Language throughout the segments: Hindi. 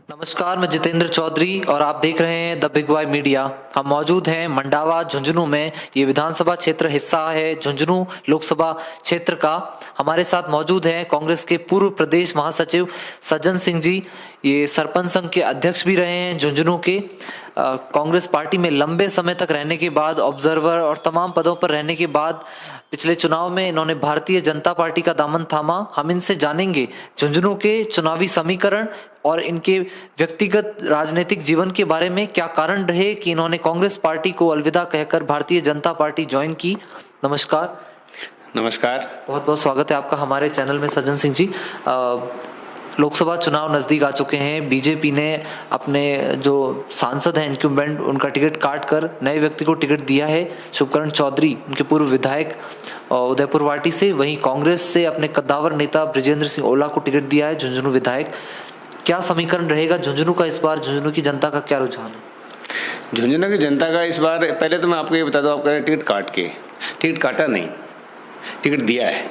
नमस्कार, मैं जितेंद्र चौधरी और आप देख रहे हैं द बिग वाई मीडिया। हम मौजूद हैं मंडावा झुंझुनू में। ये विधानसभा क्षेत्र हिस्सा है झुंझुनू लोकसभा क्षेत्र का। हमारे साथ मौजूद हैं कांग्रेस के पूर्व प्रदेश महासचिव सज्जन सिंह जी। ये सरपंच संघ के अध्यक्ष भी रहे हैं झुंझुनू के। कांग्रेस पार्टी में लंबे समय तक रहने के बाद, ऑब्जर्वर और तमाम पदों पर रहने के बाद पिछले चुनाव में इन्होंने भारतीय जनता पार्टी का दामन थामा। हम इनसे जानेंगे झुंझुनू के चुनावी समीकरण और इनके व्यक्तिगत राजनीतिक जीवन के बारे में, क्या कारण रहे कि इन्होंने कांग्रेस पार्टी को अलविदा कहकर भारतीय जनता पार्टी ज्वाइन की। नमस्कार। नमस्कार। बहुत बहुत स्वागत है आपका हमारे चैनल में सज्जन सिंह जी। लोकसभा चुनाव नजदीक आ चुके हैं। बीजेपी ने अपने जो सांसद हैं इनक्यूम्बेंट, उनका टिकट काट कर नए व्यक्ति को टिकट दिया है, शुभकरण चौधरी, उनके पूर्व विधायक उदयपुर वाटी से। वहीं कांग्रेस से अपने कद्दावर नेता ब्रिजेंद्र सिंह ओला को टिकट दिया है, झुंझुनू विधायक। क्या समीकरण रहेगा झुंझुनू का इस बार? झुंझुनू की जनता का क्या रुझान है? झुंझुनू की जनता का इस बार, पहले तो मैं आपको ये बता दूं, आप कह रहे हैं टिकट काट के। टिकट काटा नहीं, टिकट दिया है।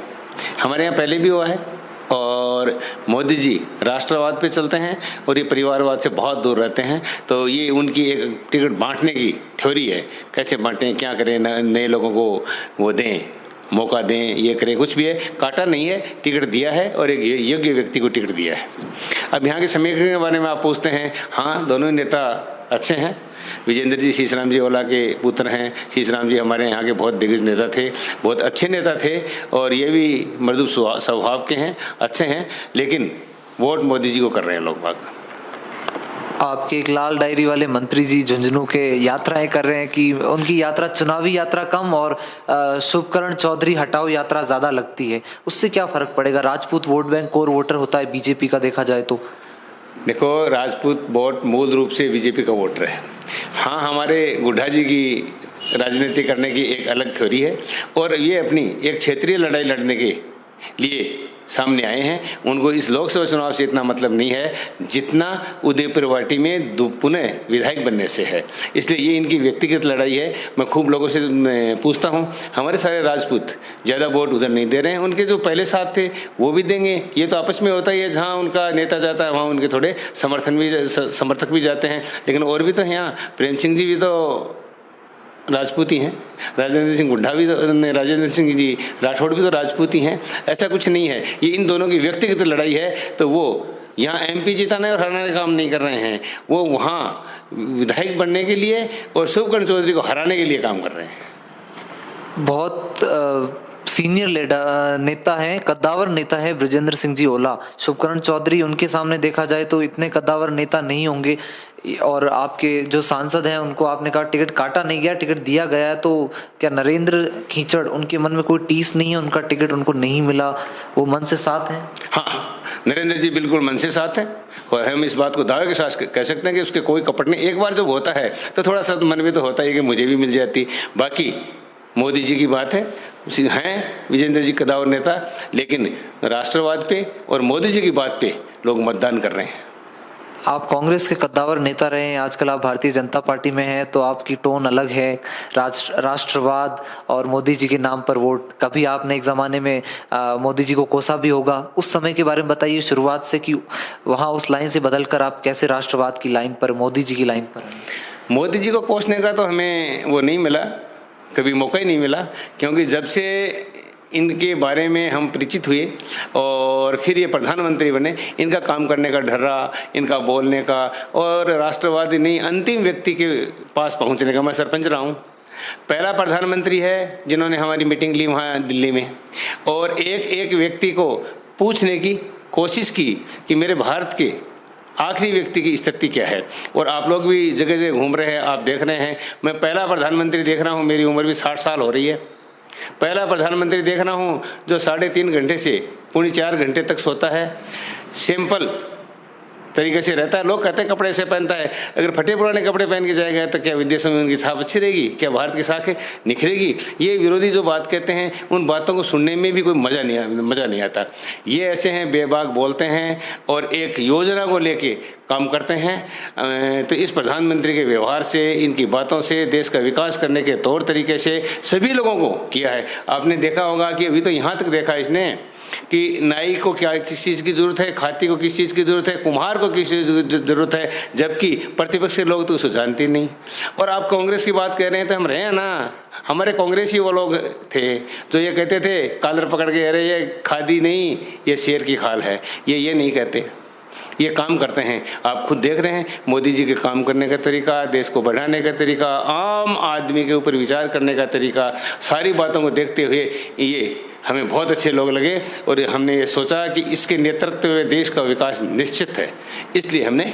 हमारे यहाँ पहले भी हुआ है। और मोदी जी राष्ट्रवाद पे चलते हैं और ये परिवारवाद से बहुत दूर रहते हैं। तो ये उनकी एक टिकट बांटने की थ्योरी है। कैसे बांटें, क्या करें, नए लोगों को वो दें, मौका दें, ये करें, कुछ भी है। काटा नहीं है, टिकट दिया है और एक योग्य व्यक्ति को टिकट दिया है। अब यहाँ के समीकरण के बारे में आप पूछते हैं। हाँ, दोनों ही नेता अच्छे हैं। विजेंद्र जी शीशराम जी ओला के पुत्र हैं। शीशराम जी हमारे यहाँ के बहुत दिग्गज नेता थे, बहुत अच्छे नेता थे और ये भी मृदु स्वभाव के हैं, अच्छे हैं। लेकिन वोट मोदी जी को कर रहे हैं लोग बाग। आपके एक लाल डायरी वाले मंत्री जी झुंझुनू के यात्राएं कर रहे हैं कि उनकी यात्रा, चुनावी यात्रा कम और शुभकरण चौधरी हटाओ यात्रा ज्यादा लगती है। उससे क्या फर्क पड़ेगा? Rajput vote bank core voter होता है बीजेपी का, देखा जाए तो। देखो, राजपूत वोट मूल रूप से बीजेपी का वोटर है। हाँ, हमारे गुड्डा जी की राजनीति करने की एक अलग थ्योरी है और ये अपनी एक क्षेत्रीय लड़ाई लड़ने के लिए सामने आए हैं। उनको इस लोकसभा चुनाव से इतना मतलब नहीं है जितना उदयपुर वाटी में पुनः विधायक बनने से है। इसलिए ये इनकी व्यक्तिगत लड़ाई है। मैं खूब लोगों से पूछता हूँ, हमारे सारे राजपूत ज़्यादा वोट उधर नहीं दे रहे हैं। उनके जो पहले साथ थे वो भी देंगे। ये तो आपस में होता ही है, जहाँ उनका नेता जाता है वहाँ उनके थोड़े समर्थक भी जाते हैं। लेकिन और भी तो हैं यहाँ। प्रेम सिंह जी भी तो राजपूत ही हैं, राजेंद्र सिंह गुड्डा भी तो, राजेंद्र सिंह जी राठौड़ भी तो राजपूत ही हैं। ऐसा कुछ नहीं है, ये इन दोनों की व्यक्तिगत लड़ाई है। तो वो यहाँ एमपी जिताने और हराने का काम नहीं कर रहे हैं, वो वहाँ विधायक बनने के लिए और शुभकरण चौधरी को हराने के लिए काम कर रहे हैं। बहुत सीनियर नेता है, कद्दावर नेता है ब्रिजेंद्र सिंह जी ओला। शुभकरण चौधरी उनके सामने देखा जाए तो इतने कद्दावर नेता नहीं होंगे। और आपके जो सांसद हैं उनको आपने कहा टिकट काटा नहीं गया, टिकट दिया गया है। तो क्या नरेंद्र खींचड़, उनके मन में कोई टीस नहीं है, उनका टिकट उनको नहीं मिला, वो मन से साथ हैं? हाँ, नरेंद्र जी बिल्कुल मन से साथ हैं और हम इस बात को दावे के साथ कह सकते हैं कि उसके कोई कपट नहीं। एक बार जब होता है तो थोड़ा सा मन में तो होता है कि मुझे भी मिल जाती। बाकी मोदी जी की बात है, हैं विजेंद्र जी कद्दावर नेता, लेकिन राष्ट्रवाद पे और मोदी जी की बात पे लोग मतदान कर रहे हैं। आप कांग्रेस के कद्दावर नेता रहे हैं, आजकल आप भारतीय जनता पार्टी में हैं, तो आपकी टोन अलग है। राष्ट्रवाद और मोदी जी के नाम पर वोट, कभी आपने एक ज़माने में मोदी जी को कोसा भी होगा। उस समय के बारे में बताइए शुरुआत से कि वहाँ उस लाइन से बदलकर आप कैसे राष्ट्रवाद की लाइन पर, मोदी जी की लाइन पर आए। मोदी जी को कोसने का तो हमें वो नहीं मिला, कभी मौका ही नहीं मिला। क्योंकि जब से इनके बारे में हम परिचित हुए और फिर ये प्रधानमंत्री बने, इनका काम करने का ढर्रा, इनका बोलने का और राष्ट्रवादी नहीं, अंतिम व्यक्ति के पास पहुंचने का। मैं सरपंच रहा हूँ, पहला प्रधानमंत्री है जिन्होंने हमारी मीटिंग ली वहाँ दिल्ली में और एक एक व्यक्ति को पूछने की कोशिश की कि मेरे भारत के आखिरी व्यक्ति की स्थिति क्या है। और आप लोग भी जगह जगह घूम रहे हैं, आप देख रहे हैं। मैं पहला प्रधानमंत्री देख रहा हूँ, मेरी उम्र भी 60 साल हो रही है। पहला प्रधानमंत्री देख रहा हूँ जो 3.5 घंटे से 4 घंटे तक सोता है, सिंपल तरीके से रहता है। लोग कहते हैं कपड़े से पहनता है, अगर फटे पुराने कपड़े पहन के जाएगा तो क्या विदेशों में उनकी छाप अच्छी रहेगी? क्या भारत की साखें निखरेगी? ये विरोधी जो बात कहते हैं, उन बातों को सुनने में भी कोई मज़ा नहीं आता। ये ऐसे हैं, बेबाक बोलते हैं और एक योजना को लेके काम करते हैं। तो इस प्रधानमंत्री के व्यवहार से, इनकी बातों से, देश का विकास करने के तौर तरीके से सभी लोगों को किया है। आपने देखा होगा कि अभी तो यहाँ तक देखा इसने कि नाई को क्या किस चीज़ की ज़रूरत है, खाती को किस चीज़ की ज़रूरत है, कुम्हार को किस चीज़ की ज़रूरत है, जबकि प्रतिपक्ष के लोग तो उसको जानते नहीं। और आप कांग्रेस की बात कह रहे हैं तो हम रहे हैं ना, हमारे कांग्रेसी वो लोग थे जो ये कहते थे कॉलर पकड़ के, अरे ये खादी नहीं ये शेर की खाल है, ये नहीं कहते, ये काम करते हैं। आप खुद देख रहे हैं मोदी जी के काम करने का तरीका, देश को बढ़ाने का तरीका, आम आदमी के ऊपर विचार करने का तरीका, सारी बातों को देखते हुए ये हमें बहुत अच्छे लोग लगे और हमने ये सोचा कि इसके नेतृत्व में देश का विकास निश्चित है, इसलिए हमने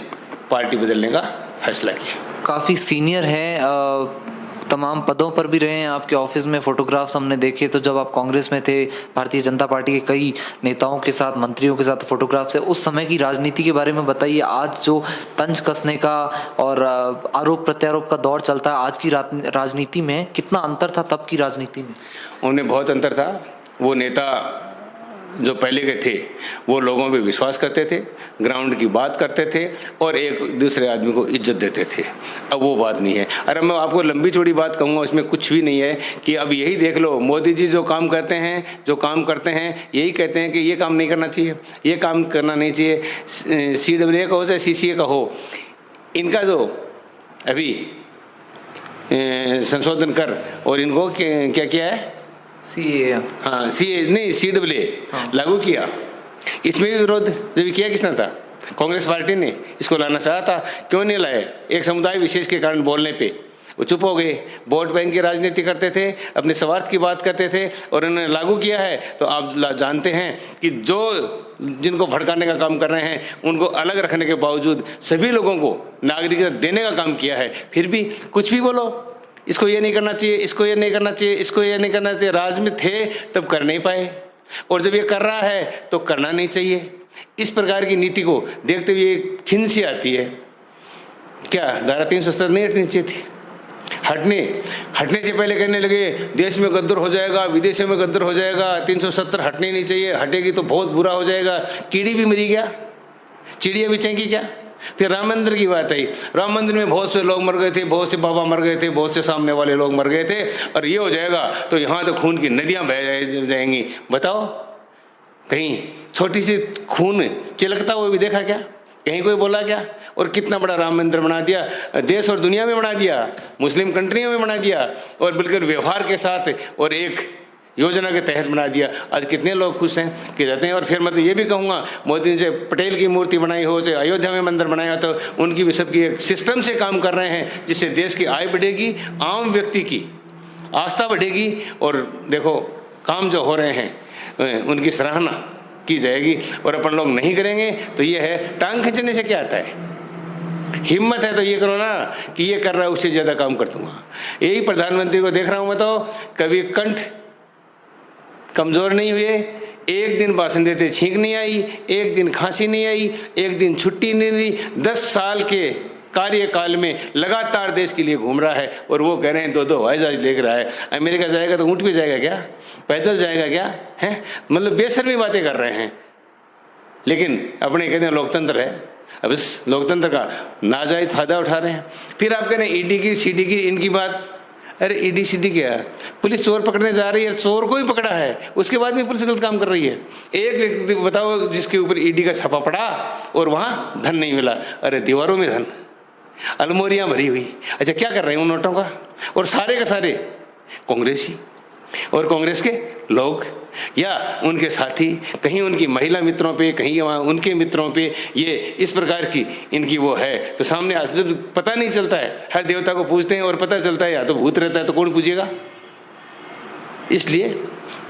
पार्टी बदलने का फैसला किया। काफ़ी सीनियर हैं, तमाम पदों पर भी रहे हैं, आपके ऑफिस में फोटोग्राफ्स हमने देखे, तो जब आप कांग्रेस में थे, भारतीय जनता पार्टी के कई नेताओं के साथ, मंत्रियों के साथ फोटोग्राफ्स है, उस समय की राजनीति के बारे में बताइए। आज जो तंज कसने का और आरोप प्रत्यारोप का दौर चलता है, आज की राजनीति में कितना अंतर था तब की राजनीति में? उनमें बहुत अंतर था। वो नेता जो पहले के थे वो लोगों पे विश्वास करते थे, ग्राउंड की बात करते थे और एक दूसरे आदमी को इज्जत देते थे। अब वो बात नहीं है। अरे मैं आपको लंबी चौड़ी बात कहूँगा, उसमें कुछ भी नहीं है कि अब यही देख लो, मोदी जी जो काम करते हैं, जो काम करते हैं, यही कहते हैं कि ये काम नहीं करना चाहिए, ये काम करना नहीं चाहिए, CAA का हो चाहे CCA का हो, इनका जो अभी संशोधन कर और इनको क्या किया है, CAA, हाँ नहीं CAA लागू किया। इसमें भी विरोध जब किया किसने था, कांग्रेस पार्टी ने इसको लाना चाहा था, क्यों नहीं लाए? एक समुदाय विशेष के कारण बोलने पे वो चुप हो गए, वोट बैंक की राजनीति करते थे, अपने स्वार्थ की बात करते थे और उन्होंने लागू किया है। तो आप जानते हैं कि जो जिनको भड़काने का काम कर रहे हैं उनको अलग रखने के बावजूद सभी लोगों को नागरिकता देने का काम किया है, फिर भी कुछ भी बोलो, इसको ये नहीं करना चाहिए, इसको ये नहीं करना चाहिए, इसको ये नहीं करना चाहिए। राज में थे तब कर नहीं पाए और जब ये कर रहा है तो करना नहीं चाहिए। इस प्रकार की नीति को देखते हुए खिन सी आती है। क्या धारा 370 नहीं हटनी चाहिए थी? हटने से पहले कहने लगे देश में गद्दार हो जाएगा, विदेशों में गद्दार हो जाएगा, 370 हटनी नहीं चाहिए, हटेगी तो बहुत बुरा हो जाएगा। कीड़ी भी मरी गया, चिड़िया भी चेंकी क्या? फिर राम मंदिर की बात आई, राम मंदिर में बहुत से लोग मर गए थे, बहुत से बाबा मर गए थे, बहुत से सामने वाले लोग मर गए थे और ये हो जाएगा तो यहाँ तो खून की नदियाँ बह जाएंगी। बताओ, कहीं छोटी सी खून चिलकता हुआ भी देखा क्या? कहीं कोई बोला क्या? और कितना बड़ा राम मंदिर बना दिया, देश और दुनिया में बना दिया, मुस्लिम कंट्रियों में बना दिया और बिल्कुल व्यवहार के साथ और एक योजना के तहत बना दिया। आज कितने लोग खुश हैं कि जाते हैं। और फिर मैं तो ये भी कहूँगा, मोदी जी पटेल की मूर्ति बनाई हो, चाहे अयोध्या में मंदिर बनाया, तो उनकी भी सबकी एक सिस्टम से काम कर रहे हैं जिससे देश की आय बढ़ेगी, आम व्यक्ति की आस्था बढ़ेगी और देखो काम जो हो रहे हैं उनकी सराहना की जाएगी। और अपन लोग नहीं करेंगे तो ये है, टांग खींचने से क्या आता है? हिम्मत है तो ये करो ना कि ये कर रहा है उससे ज़्यादा काम कर दूंगा। यही प्रधानमंत्री को देख रहा हूँ मैं, तो कभी कंठ कमज़ोर नहीं हुए, एक दिन भाषण देते छींक नहीं आई, एक दिन खांसी नहीं आई, एक दिन छुट्टी नहीं ली। 10 साल के कार्यकाल में लगातार देश के लिए घूम रहा है और वो कह रहे हैं 2 हवाई जहाज लेकर रहा है। अमेरिका जाएगा तो ऊँट पे जाएगा क्या? पैदल जाएगा क्या? है मतलब बेशर्मी बातें कर रहे हैं। लेकिन अपने कहते हैं लोकतंत्र है, अब इस लोकतंत्र का नाजायज फायदा उठा रहे हैं। फिर आप कह रहे हैं ईडी की सीडी की इनकी बात। अरे ईडी सीडी क्या है? पुलिस चोर पकड़ने जा रही है, चोर को ही पकड़ा है, उसके बाद भी पुलिस गलत काम कर रही है। एक व्यक्ति को बताओ जिसके ऊपर ईडी का छापा पड़ा और वहाँ धन नहीं मिला। अरे दीवारों में धन, अलमोरियाँ भरी हुई। अच्छा क्या कर रहे हैं उन नोटों का? और सारे के सारे कांग्रेसी और कांग्रेस के लोग या उनके साथी, कहीं उनकी महिला मित्रों पे, कहीं वहाँ उनके मित्रों पे, ये इस प्रकार की इनकी वो है। तो सामने जब पता नहीं चलता है, हर देवता को पूजते हैं और पता चलता है या तो भूत रहता है तो कौन पूजेगा? इसलिए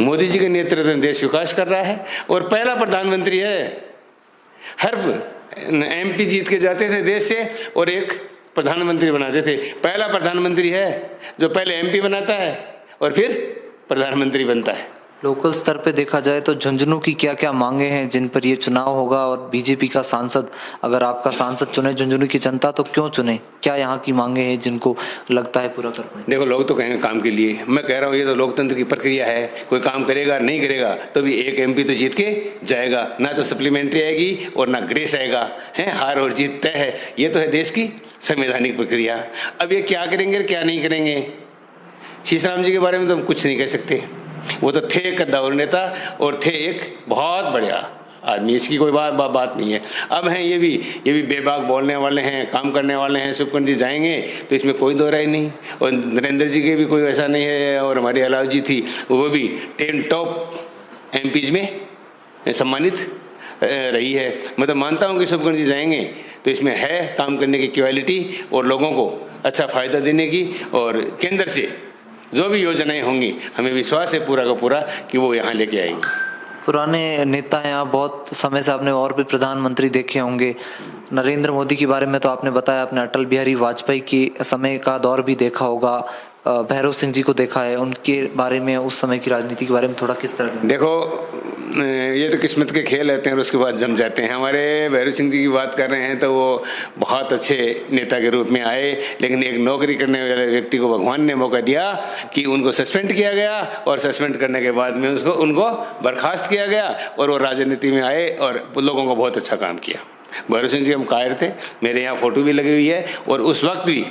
मोदी जी के नेतृत्व में देश विकास कर रहा है और पहला प्रधानमंत्री है। हर MP जीत के जाते थे देश से और एक प्रधानमंत्री बनाते थे। पहला प्रधानमंत्री है जो पहले MP बनाता है और फिर प्रधानमंत्री बनता है। लोकल स्तर पे देखा जाए तो झुंझुनू की क्या क्या मांगे हैं जिन पर ये चुनाव होगा, और बीजेपी का सांसद, अगर आपका सांसद चुने झुंझुनू की जनता तो क्यों चुने? क्या यहाँ की मांगे हैं जिनको लगता है पूरा कर पाए? देखो, लोग तो कहेंगे काम के लिए, मैं कह रहा हूँ ये तो लोकतंत्र की प्रक्रिया है। कोई काम करेगा नहीं करेगा तो भी एक MP तो जीत के जाएगा, ना तो सप्लीमेंट्री आएगी और ना ग्रेस आएगा, है हार और जीत तय है। ये तो है देश की संवैधानिक प्रक्रिया। अब ये क्या करेंगे क्या नहीं करेंगे, शीश राम जी के बारे में तो हम कुछ नहीं कह सकते। वो तो थे एक कद्दावर नेता और थे एक बहुत बढ़िया आदमी, इसकी कोई बात नहीं है। अब हैं ये भी बेबाक बोलने वाले हैं, काम करने वाले हैं। शुभकर्ण जी जाएंगे तो इसमें कोई दो राय नहीं, और नरेंद्र जी के भी कोई ऐसा नहीं है, और हमारी अलाव जी थी वो भी 10 टॉप एमपीज में सम्मानित रही है। मैं तो मानता हूँ कि शुभकर्ण जी जाएंगे तो इसमें है काम करने की क्वालिटी और लोगों को अच्छा फ़ायदा देने की, और केंद्र से जो भी योजनाएं होंगी हमें विश्वास है पूरा का पूरा कि वो यहाँ लेके आएंगे। पुराने नेता हैं आप, बहुत समय से आपने और भी प्रधानमंत्री देखे होंगे। नरेंद्र मोदी के बारे में तो आपने बताया, आपने अटल बिहारी वाजपेयी की समय का दौर भी देखा होगा, भैरव सिंह जी को देखा है, उनके बारे में उस समय की राजनीति के बारे में थोड़ा किस तरह? देखो, ये तो किस्मत के खेल रहते हैं और उसके बाद जम जाते हैं। हमारे भैरव सिंह जी की बात कर रहे हैं तो वो बहुत अच्छे नेता के रूप में आए, लेकिन एक नौकरी करने वाले व्यक्ति को भगवान ने मौका दिया कि उनको सस्पेंड किया गया, और सस्पेंड करने के बाद में उनको बर्खास्त किया गया, और वो राजनीति में आए और लोगों को बहुत अच्छा काम किया। भैरव सिंह जी हम कायर थे, मेरे यहाँ फोटो भी लगी हुई है, और उस वक्त भी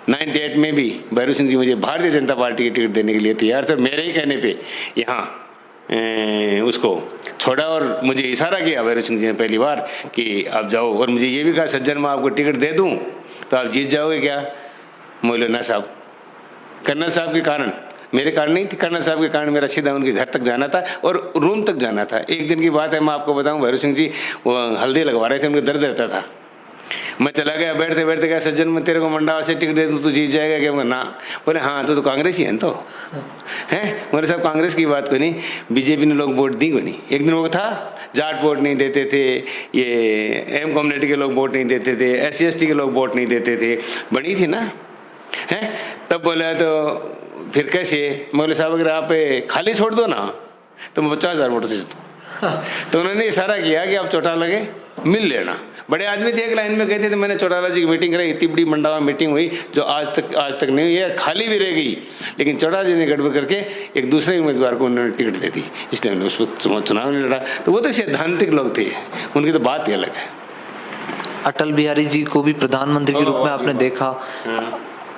98 में भी भैरव सिंह जी मुझे भारतीय जनता पार्टी की टिकट देने के लिए तैयार थे। मेरे ही कहने पे यहाँ उसको छोड़ा और मुझे इशारा किया भैरव सिंह जी ने पहली बार कि आप जाओ, और मुझे ये भी कहा सज्जन मैं आपको टिकट दे दूं तो आप जीत जाओगे क्या? मौलाना साहब, कर्नल साहब के कारण, मेरे कारण नहीं थी, कर्नल साहब के कारण मेरा सीधा उनके घर तक जाना था और रूम तक जाना था। एक दिन की बात है, मैं आपको बताऊं, भैरव सिंह जी वो हल्दी लगवा रहे थे, उनको दर्द रहता था। मैं चला गया, बैठते बैठते कहा सज्जन मैं तेरे को मंडावा से टिकट दे दूँ तो जीत जाएगा क्या? मैं ना। बोले हाँ तो कांग्रेस ही है तो हैं। मेरे साहब कांग्रेस की बात को नहीं, बीजेपी ने लोग वोट दी को नहीं। एक दिन वो था जाट वोट नहीं देते थे, ये एम कम्युनिटी के लोग वोट नहीं देते थे, SC/ST के लोग वोट नहीं देते थे, बनी थी ना हैं। तब बोला तो फिर कैसे? मौलवी साहब अगर आप खाली छोड़ दो ना तो मैं 50,000 वोट दे दूँ। तो उन्होंने इशारा किया कि आप चौटाला के मिल लेना। बड़े आदमी थे, एक लाइन में गए थे, तो मैंने चौटाला जी की मीटिंग कराई। इतनी बड़ी मंडावा मीटिंग हुई जो आज तक नहीं हुई है, खाली भी रह गई, लेकिन चौटाला जी ने गड़बड़ करके एक दूसरे उम्मीदवार को उन्होंने टिकट दे दी, इसलिए उन्होंने उस वक्त चुनाव नहीं लड़ा। तो वो तो सैद्धांतिक लोग थे, उनकी तो बात ही अलग है। अटल बिहारी जी को भी प्रधानमंत्री के रूप में आपने देखा,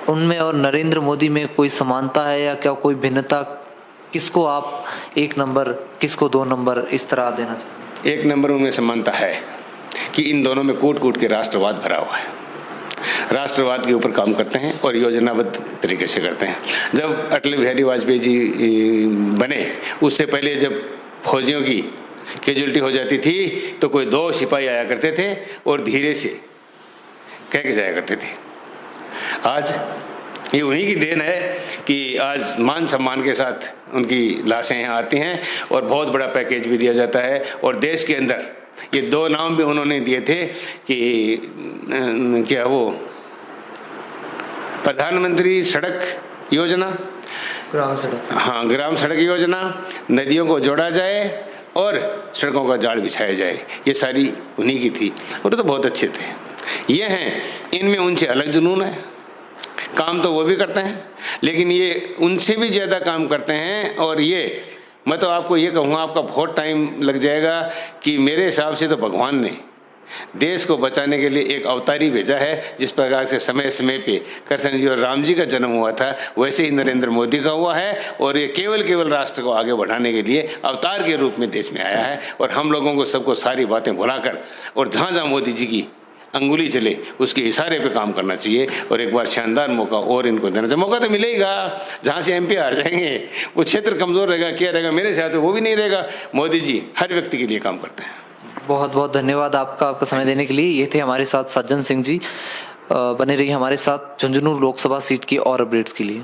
उनमें और नरेंद्र मोदी में कोई समानता है या क्या कोई भिन्नता? किसको आप 1 नंबर, किसको 2 नंबर इस तरह देना चाहिए? 1 नंबर उनमें समानता है कि इन दोनों में कूट कूट के राष्ट्रवाद भरा हुआ है। राष्ट्रवाद के ऊपर काम करते हैं और योजनाबद्ध तरीके से करते हैं। जब अटल बिहारी वाजपेयी जी बने, उससे पहले जब फौजियों की कैजुअलिटी हो जाती थी तो कोई 2 सिपाही आया करते थे और धीरे से कह के जाया करते थे। आज ये उन्हीं की देन है कि आज मान सम्मान के साथ उनकी लाशें यहाँ आती हैं और बहुत बड़ा पैकेज भी दिया जाता है। और देश के अंदर ये 2 नाम भी उन्होंने दिए थे कि क्या वो प्रधानमंत्री सड़क योजना, ग्राम सड़क, हाँ ग्राम सड़क योजना, नदियों को जोड़ा जाए और सड़कों का जाल बिछाया जाए, ये सारी उन्हीं की थी और तो बहुत अच्छे थे। ये हैं, इनमें उनसे अलग जुनून है, काम तो वो भी करते हैं लेकिन ये उनसे भी ज़्यादा काम करते हैं। और ये मैं तो आपको ये कहूँगा, आपका बहुत टाइम लग जाएगा कि मेरे हिसाब से तो भगवान ने देश को बचाने के लिए एक अवतारी भेजा है। जिस प्रकार से समय समय पे कृष्ण जी और राम जी का जन्म हुआ था, वैसे ही नरेंद्र मोदी का हुआ है और ये केवल राष्ट्र को आगे बढ़ाने के लिए अवतार के रूप में देश में आया है। और हम लोगों को सबको सारी बातें भुलाकर और जहाँ जहाँ मोदी जी की अंगुली चले उसके इशारे पे काम करना चाहिए और एक बार शानदार मौका और इनको देना चाहिए। मौका तो मिलेगा, जहाँ से MP हार जाएंगे वो क्षेत्र कमज़ोर रहेगा, क्या रहेगा, मेरे साथ वो भी नहीं रहेगा। मोदी जी हर व्यक्ति के लिए काम करते हैं। बहुत बहुत धन्यवाद आपका समय देने के लिए। ये थे हमारे साथ सज्जन सिंह जी। बने रहिए हमारे साथ झुंझुनू लोकसभा सीट की और अपडेट्स के लिए।